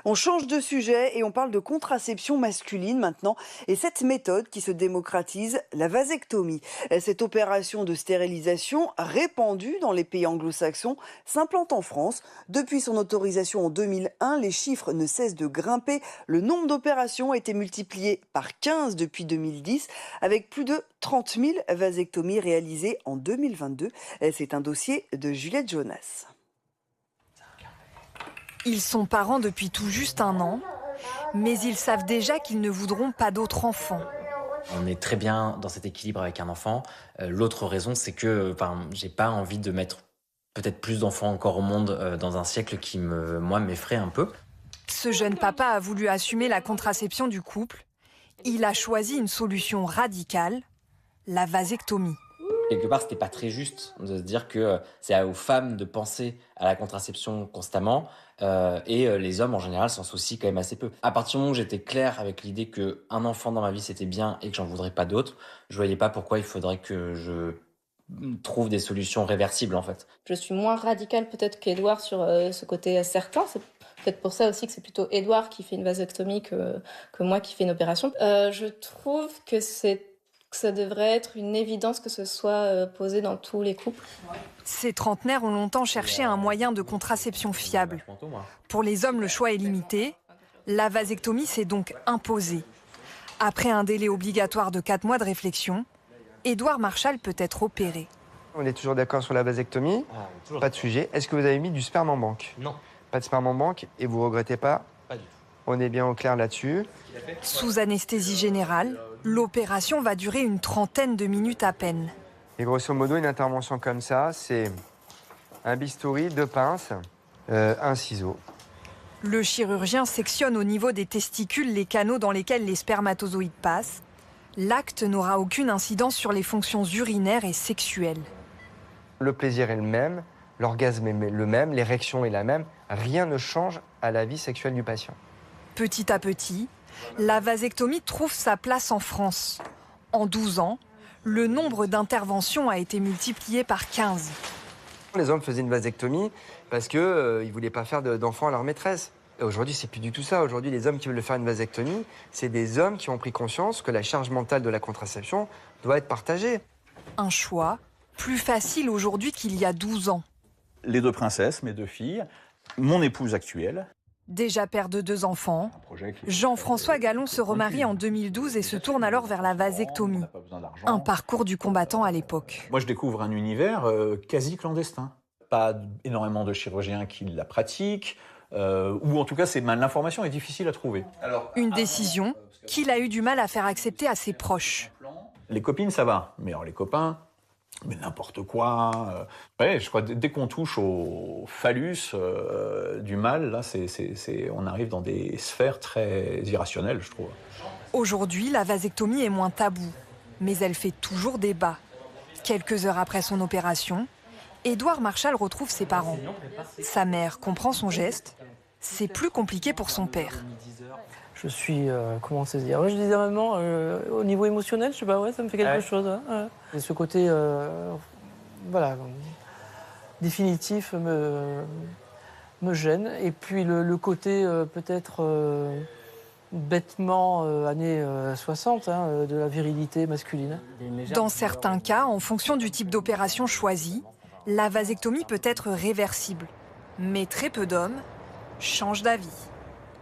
On change de sujet et on parle de contraception masculine maintenant. Et cette méthode qui se démocratise, la vasectomie. Cette opération de stérilisation répandue dans les pays anglo-saxons s'implante en France. Depuis son autorisation en 2001, les chiffres ne cessent de grimper. Le nombre d'opérations a été multiplié par 15 depuis 2010, avec plus de 30 000 vasectomies réalisées en 2022. C'est un dossier de Juliette Jonas. Ils sont parents depuis tout juste un an, mais ils savent déjà qu'ils ne voudront pas d'autres enfants. On est très bien dans cet équilibre avec un enfant. L'autre raison, c'est que j'ai pas envie de mettre peut-être plus d'enfants encore au monde dans un siècle qui, m'effraie un peu. Ce jeune papa a voulu assumer la contraception du couple. Il a choisi une solution radicale, la vasectomie. Quelque part, c'était pas très juste de se dire que c'est aux femmes de penser à la contraception constamment et les hommes en général s'en soucient quand même assez peu. À partir du moment où j'étais clair avec l'idée qu'un enfant dans ma vie c'était bien et que j'en voudrais pas d'autres, je voyais pas pourquoi il faudrait que je trouve des solutions réversibles en fait. Je suis moins radicale peut-être qu'Edouard sur ce côté certain. C'est peut-être pour ça aussi que c'est plutôt Edouard qui fait une vasectomie que moi qui fais une opération. Je trouve que ça devrait être une évidence que ce soit posé dans tous les couples. Ces trentenaires ont longtemps cherché un moyen de contraception fiable. Pour les hommes, le choix est limité. La vasectomie s'est donc imposée. Après un délai obligatoire de 4 mois de réflexion, Édouard Marchal peut être opéré. On est toujours d'accord sur la vasectomie. Pas de sujet. Est-ce que vous avez mis du sperme en banque? Non. Pas de sperme en banque et vous regrettez pas? Pas du tout. On est bien au clair là-dessus. Sous anesthésie générale, l'opération va durer une trentaine de minutes à peine. Et grosso modo, une intervention comme ça, c'est un bistouri, 2 pinces, un ciseau. Le chirurgien sectionne au niveau des testicules les canaux dans lesquels les spermatozoïdes passent. L'acte n'aura aucune incidence sur les fonctions urinaires et sexuelles. Le plaisir est le même, l'orgasme est le même, l'érection est la même. Rien ne change à la vie sexuelle du patient. Petit à petit, la vasectomie trouve sa place en France. En 12 ans, le nombre d'interventions a été multiplié par 15. Les hommes faisaient une vasectomie parce qu'ils ne voulaient pas faire d'enfants à leur maîtresse. Et aujourd'hui, c'est plus du tout ça. Aujourd'hui, les hommes qui veulent faire une vasectomie, c'est des hommes qui ont pris conscience que la charge mentale de la contraception doit être partagée. Un choix plus facile aujourd'hui qu'il y a 12 ans. Les 2 princesses, mes 2 filles, mon épouse actuelle. Déjà père de 2 enfants, Jean-François Gallon se remarie en 2012 et se tourne alors vers la vasectomie. Un parcours du combattant à l'époque. Moi, je découvre un univers quasi clandestin. Pas énormément de chirurgiens qui la pratiquent, ou en tout cas, l'information est difficile à trouver. Une décision qu'il a eu du mal à faire accepter à ses proches. Les copines, ça va, mais alors les copains, mais n'importe quoi. Je crois que dès qu'on touche au phallus du mâle, là, on arrive dans des sphères très irrationnelles, je trouve. Aujourd'hui, la vasectomie est moins taboue, mais elle fait toujours débat. Quelques heures après son opération, Édouard Marchal retrouve ses parents. Sa mère comprend son geste. C'est plus compliqué pour son père. Je suis, comment se dire, je disais à maman, au niveau émotionnel, je sais pas, ouais, ça me fait quelque chose. Hein. Et ce côté, voilà, définitif me gêne. Et puis le côté peut-être bêtement années 60 de la virilité masculine. Dans certains cas, en fonction du type d'opération choisie, la vasectomie peut être réversible. Mais très peu d'hommes changent d'avis.